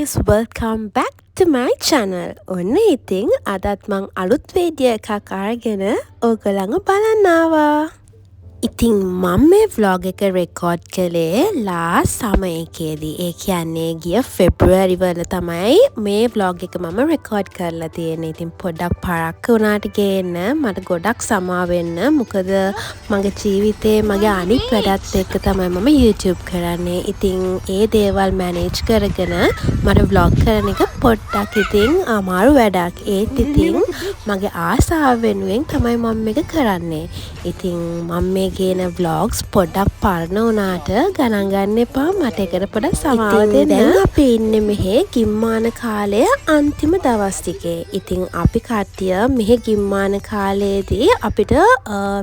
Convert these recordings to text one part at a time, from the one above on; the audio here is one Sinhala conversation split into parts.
guys, welcome back to my channel. ඔන්න ඉතින් අදත් මං අලුත් වීඩියෝ එකක් අරගෙන ඔයගලන්ව බලන්න ආවා. ඉතින් මම මේ vlog එක රෙකෝඩ් කළේ last summer එකේදී. ඒ කියන්නේ ගිය February වල තමයි මේ vlog එක මම රෙකෝඩ් කරලා තියෙන්නේ. ඉතින් පොඩ්ඩක් පරක්ක වුණාට ගේන්න මට ගොඩක් සමා වෙන්න. මොකද මගේ ජීවිතේ මගේ අනිත් වැඩත් එක්ක තමයි මම YouTube කරන්නේ. ඉතින් ඒ දේවල් manage කරගෙන මට vlog කරන එක පොඩ්ඩක් ඉතින් අමාරු වැඩක්. ඒත් ඉතින් මගේ ආසාව වෙනුවෙන් තමයි මම මේක කරන්නේ. ඉතින් මම මේ ගේන vlogs පොඩ්ඩක් පරණ වුණාට ගණන් ගන්න එපා. මට ඒකට පොඩ්ඩක් සමාව දෙන්න. දැන් අපි ඉන්නේ මෙහි ගිම්මාන කාලය අන්තිම දවස් ටිකේ. ඉතින් අපි කට්ටිය මෙහි ගිම්මාන කාලයේදී අපිට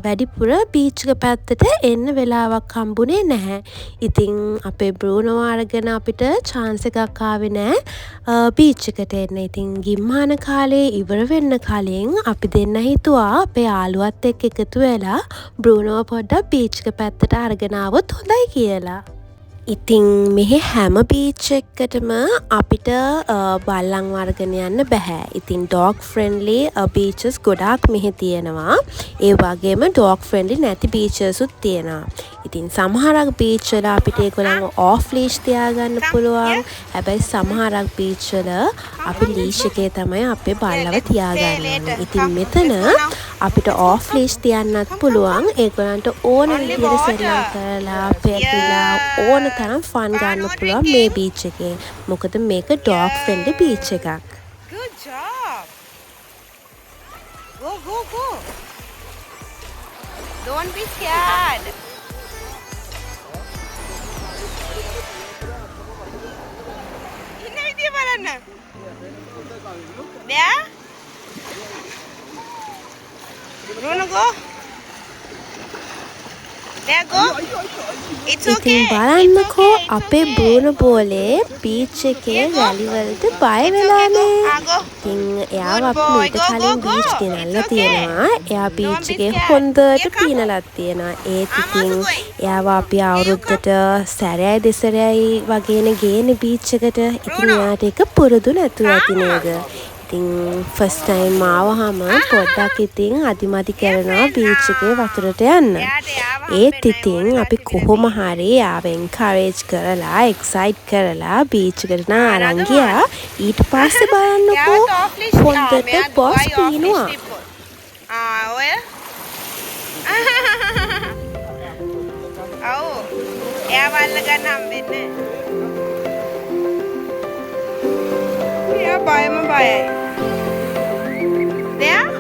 වැඩිපුර බීච් එක පැත්තට එන්න වෙලාවක් හම්බුනේ නැහැ. ඉතින් අපේ බ්‍රූනෝ අරගෙන අපිට chance එකක් ආවේ නැහැ බීච් එකට එන්න. ඉතින් ගිම්මාන කාලේ ඉවර වෙන්න කලින් අපි දෙන්න හිතුවා අපේ යාළුවත් එක්ක එකතු වෙලා බ්‍රූනෝ පොඩ්ඩක් බීච් එක පැත්තට අරගෙන ආවොත් හොඳයි කියලා. ඉතින් මෙහි හැම බීච් එකකටම අපිට බල්ලන් අරගෙන යන්න බෑ. ඉතින් dog friendly beaches ගොඩාක් මෙහි තියෙනවා. ඒ වගේම dog friendly නැති beaches උත් තියෙනවා. ඉතින් සමහරක් බීච් වල අපිට ඒගොල්ලන්ව off leash තියාගන්න පුළුවන්. හැබැයි සමහරක් බීච් වල අපි leash එකේ තමයි අපේ බල්ලව තියාගන්නේ. ඉතින් මෙතන අපිට off leash තියන්නත් පුළුවන්. ඒගොල්ලන්ට ඕන විදිහට සෙල්ලම් කරලා පෙරලා ඕන තරම් ෆන් ගන්න පුළුවන් මේ බීච් එකේ. මොකද මේක dog friendly බීච් එකක්. Good job. Go. Don't be scared. ඉන්න විදිය බලන්න. There. Bruno, go. There, go. It's okay. ඉතින් බලන්නකෝ අපේ බ්‍රූනෝ බෝලේ බීච් එකේ වැලි වලට බය වෙලානේ. ඉතින් එයාව අපි මීට කලින් බීච් ගෙනල්ලා තියෙනවා. එයා බීච් එකේ හොඳට පීනලක් තියෙනවා. ඒත් ඉතින් එයාව අපි අවුරුද්දට සැරයයි දෙසරයයි වගේනේ ගේන්නේ බීච් එකට. ඉතින් එයාට ඒක පුරුදු නැතුව ඇති නේද? ඉතින් ෆස්ට් ටයිම් ආවහම පොඩ්ඩක් ඉතින් අදිමදි කරනවා බීච් එකේ වතුරට යන්න. ඒත් ඉතින් අපි කොහොම හරි ආව එන්කරේජ් කරලා එක්සයිට් කරලා බීච් එකට අරන් ගියා. ඊට පස්සේ බලන්නකෝ හොඳට බොස් පීනුවා. ඔය ඔව් එයා වල්ල ගන්න හම්බෙන්නේ. එයා බයම බයයි. There?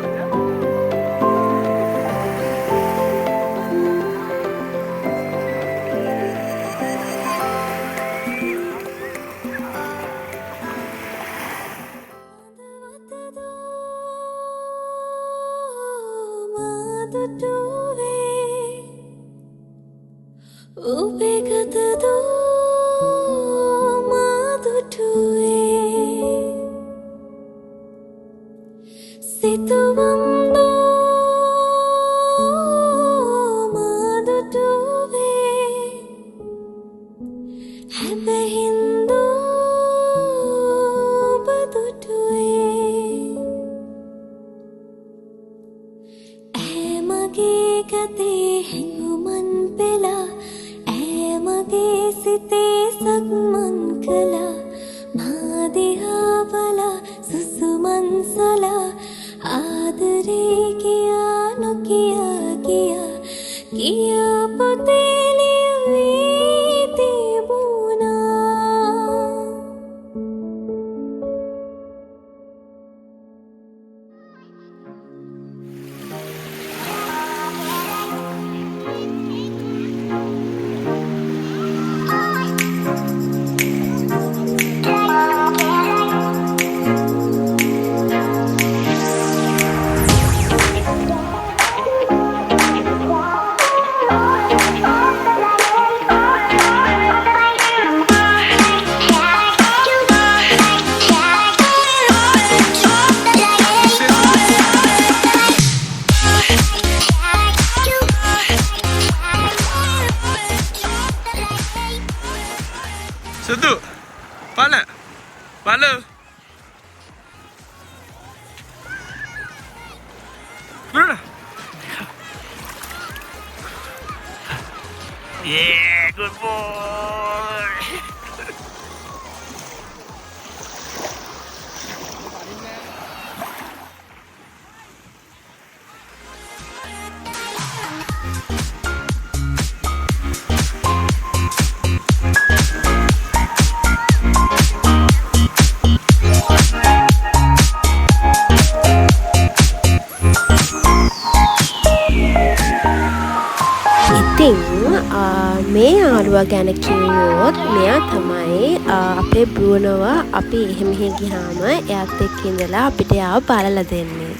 Yeah, good boy. ඉතින් මේ යාළුවා ගැන කිව්වොත් මෙයා තමයි අපේ බ්‍රූනෝව අපි එහෙ ගියාම එයාත් එක්ක ඉඳලා අපිට යාව බලලා දෙන්නේ.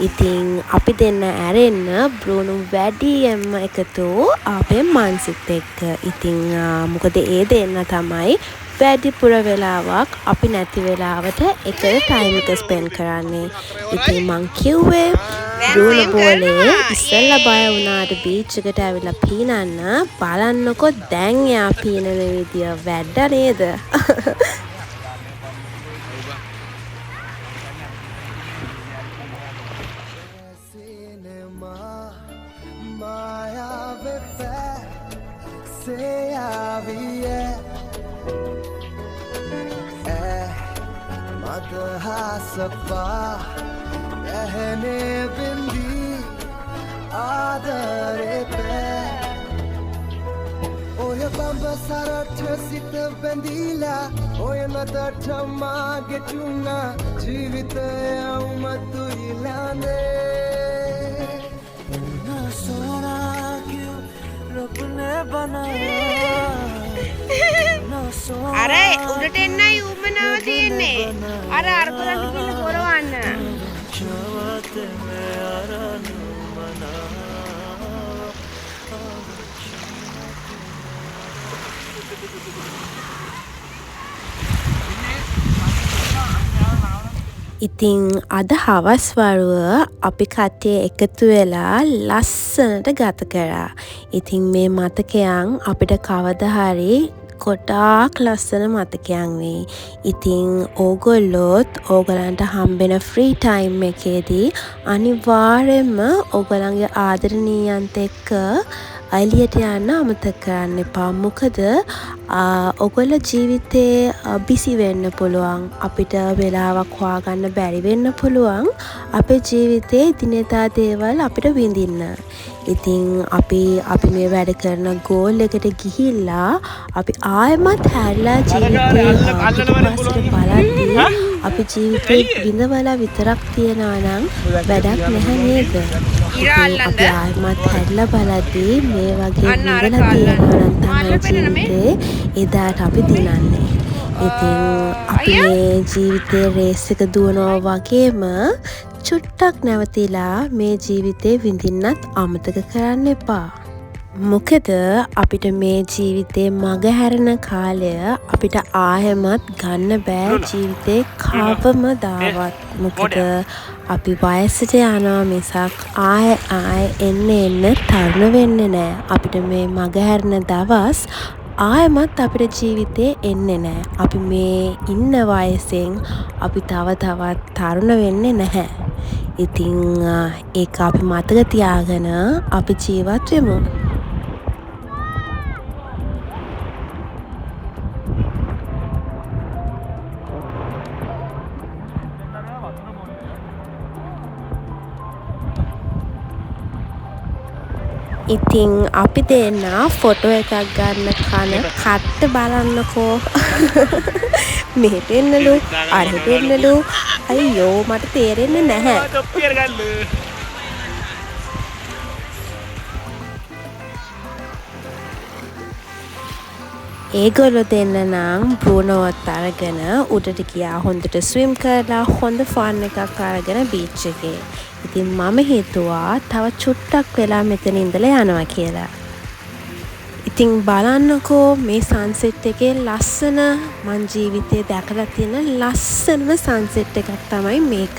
ඉතින් අපි දෙන්න ඇරෙන්න බ්‍රූනෝ වැඩියෙන්ම එකතු අපේ මන්සිත් එක්ක. ඉතින් මොකද ඒ දෙන්න තමයි වැඩිපුර වෙලාවක් අපි නැති වෙලාවට එකට ටයිම් එක ස්පෙන්ඩ් කරන්නේ. ඉතින් මං කිව්වේ බ්‍රූනෝ බෝලේ ඉස්සෙල්ලා බය වුණාට බීච් එකට ඇවිල්ලා පීනන්න බලන්නකො දැන් එයා පීනන විදිය වැඩ නේද? रहने बिंदी आदरे पे ओए बamba sarat sit bendila oye nadat mage tuna jeevitaya umatu ilane na sona kyu rab ne banaya අර උඩට එන්නයි උමනාව තියෙන්නේ. අර අරකරන්න කියන පොරවන්න. ඉතින් අද හවස් වරුව අපි කට්ටිය එකතු වෙලා ලස්සනට ගත කරා. ඉතින් මේ මතකයන් අපිට කවදා හරි ගොඩාක් ලස්සන මතකයන් වෙයි. ඉතින් ඕගොල්ලොත් ඕගලන්ට හම්බෙන ෆ්‍රී ටයිම් එකේදී අනිවාර්යයෙන්ම ඕගලන්ගේ ආදරණීයන්ට එක්ක එළියට යන්න අමතක කරන්න එපා. මොකද ඔගොල්ලෝ ජීවිතේ බිසි වෙන්න පුළුවන්. අපිට වෙලාවක් හොයාගන්න බැරි වෙන්න පුළුවන්. අපේ ජීවිතේ දිනදා දේවල් අපිට විඳින්න. ඉතින් අපි මේ වැඩ කරන ගෝල් එකට ගිහිල්ලා අපි ආයෙමත් හැරිලා ජීවිතේ බලද්දී අපි ජීවිතේ විඳවලා විතරක් තියනවා නම් වැඩක් නැහැ නේද? අපි ආයෙමත් හැරිලා බලද්දී මේ වගේ විඳලා තියනවා නම් තමයි ජීවිතේ එදාට අපි දිනන්නේ. ඉතින් අපි මේ ජීවිතේ රේස් එක දුවනවා වගේම චුට්ටක් නැවතිලා මේ ජීවිතේ විඳින්නත් අමතක කරන්න එපා. මොකද අපිට මේ ජීවිතේ මග හැරෙන කාලය අපිට ආයෙමත් ගන්න බෑ ජීවිතේ කවමදාවත්. මොකද අපි වයසට යනවා මිසක් ආයෙ එන්න තරුණ වෙන්නේ නෑ. අපිට මේ මග හැරෙන දවස් ආයෙමත් අපිට ජීවිතේ එන්නේ නෑ. අපි මේ ඉන්න වයසෙන් අපි තවත් තරුණ වෙන්නේ නැහැ. ඉතින් ඒක අපි මතක තියාගෙන අපි ජීවත් වෙමු. ඉතින් අපි දෙන්න ෆොටෝ එකක් ගන්න කන කට්ට බලන්නකෝ. මෙහෙට එන්නලු අරහෙට එන්නලු. අයියෝ මට තේරෙන්නේ නැහැ. ඒගොල්ලෝ දෙන්න නම් බ්‍රූනෝවත් අරගෙන උඩට ගියා හොඳට ස්විම් කරලා හොඳ ෆන් එකක් අරගෙන බීච් එකේ. ඉතින් මම හිතුවා තව චුට්ටක් වෙලා මෙතන ඉඳලා යනවා කියලා. ඉතින් බලන්නකෝ මේ සන්සෙට් එකේ ලස්සන මං ජීවිතේ දැකලා තියෙන ලස්සනම සන්සෙට් එකක් තමයි මේක.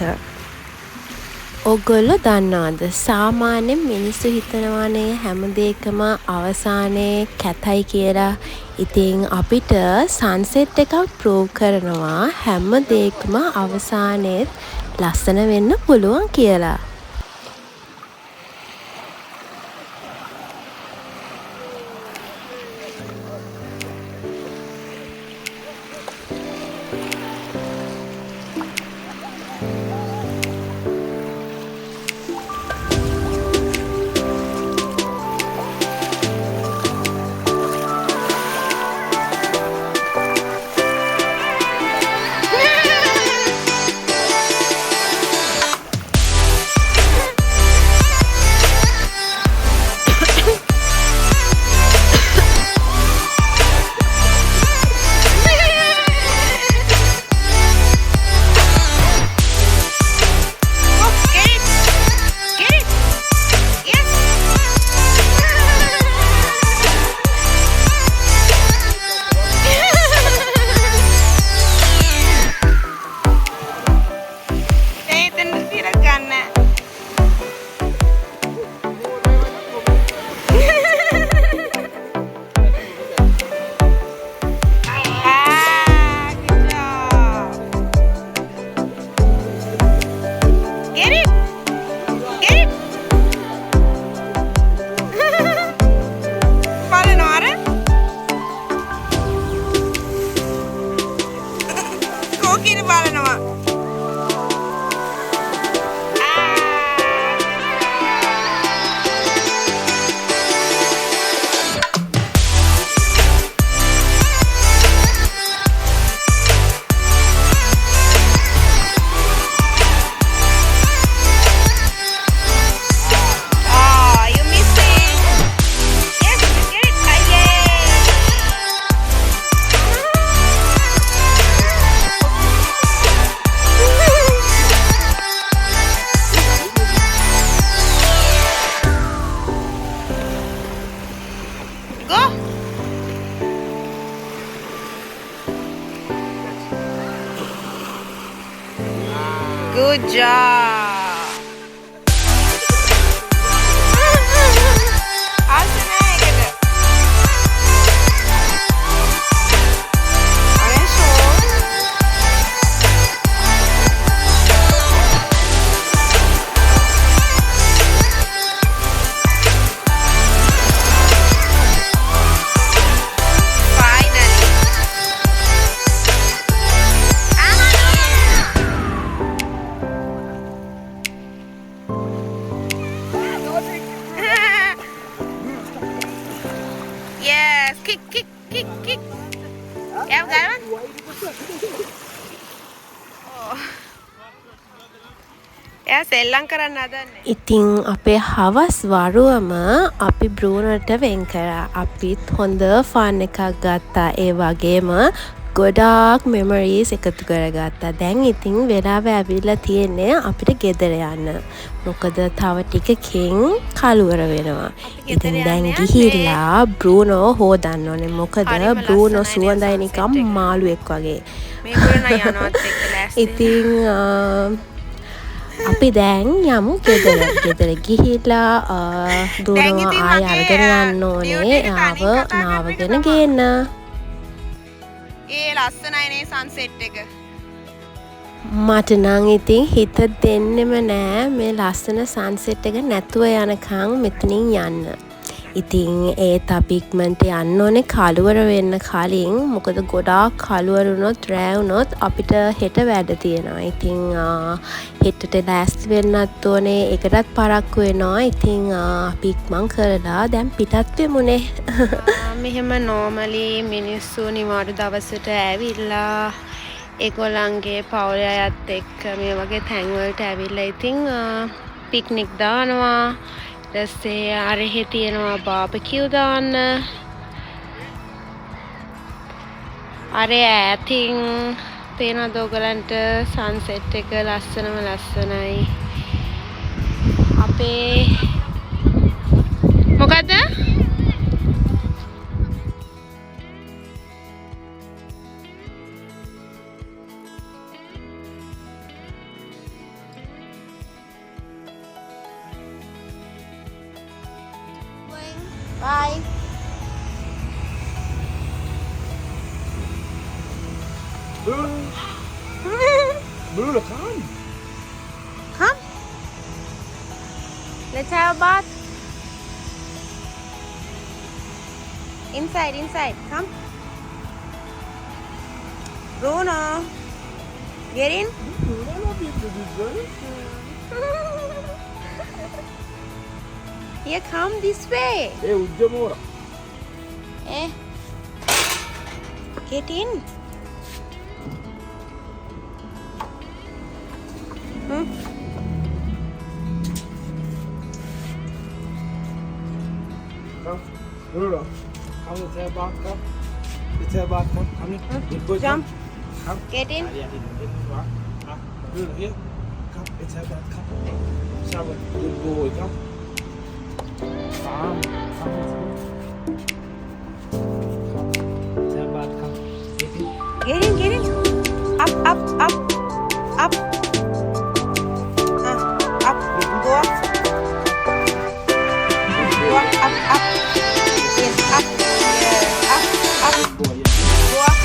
ඔගොල්ලෝ දන්නවද සාමාන්‍යයෙන් මිනිස්සු හිතනවානේ හැම දෙයකම අවසානයේ කැතයි කියලා. ඉතින් අපිට සන්සෙට් එකක් ප්‍රූව් කරනවා හැම දෙයකම අවසානයේත් ලස්සන වෙන්න පුළුවන් කියලා. good job. Yes, kick. Em gái mắt. එයා සෙල්ලම් කරන්න හදන්නේ. ඉතින් අපේ හවස් වරුවම අපි බ්‍රූනට වෙන් කරා. අපිත් හොඳ ෆන් එකක් ගත්තා. ඒ වගේම ගොඩාක් මෙමරීස් එකතු කරගත්තා. දැන් ඉතින් වෙලාව ඇවිල්ලා තියෙන්නේ අපිට ගෙදර යන්න. මොකද තව ටිකකින් කලවර වෙනවා. ඉතින් දැන් ගිහිල්ලා බ්‍රූනෝ හොදන්න ඕනේ. මොකද බ්‍රූනෝ සුවඳයි නිකම් මාළුවෙක් වගේ. මේ පුරණ යනවත් එක්ක ලෑස්ති. ඉතින් අපි දැන් යමු ගෙදර ගිහිල්ලා බ්‍රූනෝ ආය අරගෙන යන්න ඕනේ. නාවගෙන ගේන්න. ඒ ලස්සනයිනේ සන්සෙට් එක. මට නම් ඉතින් හිත දෙන්නෙම නෑ මේ ලස්සන සන්සෙට් එක නැතුව යනකම් මෙතනින් යන්න. ඉතින් ඒත් අපි ඉක්මනට යන්න ඕනේ කලවර වෙන්න කලින්. මොකද ගොඩාක් කලවර වුණොත් රෑ වුණොත් අපිට හෙට වැඩ තියෙනවා. ඉතින් හෙටට ලෑස්ති වෙන්නත් ඕනේ. ඒකටත් පරක්කු වෙනවා. ඉතින් අපි ඉක්මන් කරලා දැන් පිටත් වෙමුනේ. මෙහෙම නෝමලි මිනිස්සු නිවාඩු දවසට ඇවිල්ලා ඒගොල්ලන්ගේ පවුලේ අයත් එක්ක මේ වගේ තැන්වලට ඇවිල්ලා ඉතින් පික්නික් දානවා. ඊටසේ අරහෙ තියෙනවා බාබකියු දාන්න. අර ඈතින් පේනවද ඔයගලන්ට සන්සෙට් එක ලස්සනයි. අපේ මොකද? Bye. Bruno, come. Come. Let's have a bath. Inside. Come. Bruno. Get in. Here, come this way. Hey, Ujjamora. Get in. Come. Bruno, come let's have a bath, come. Let's have a bath, come. Come in. Good boy, Jump. Come. Get in. Bruno, here. Come, let's have a bath, come. Shower. Good boy, come. Come. Let's have a bath, come. Get in. Get in. Up. Up. Go up. Up. Yes, up. Yeah. Up. Good boy, yeah. Go up.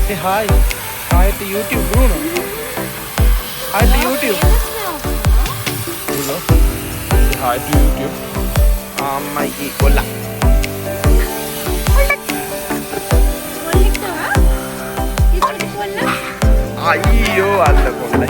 Say hi. Hi to YouTube, Bruno. Hi to YouTube. Bruno. Say hi to YouTube. Ammai kolla. අයියෝ අල්ල කොල්ලයි.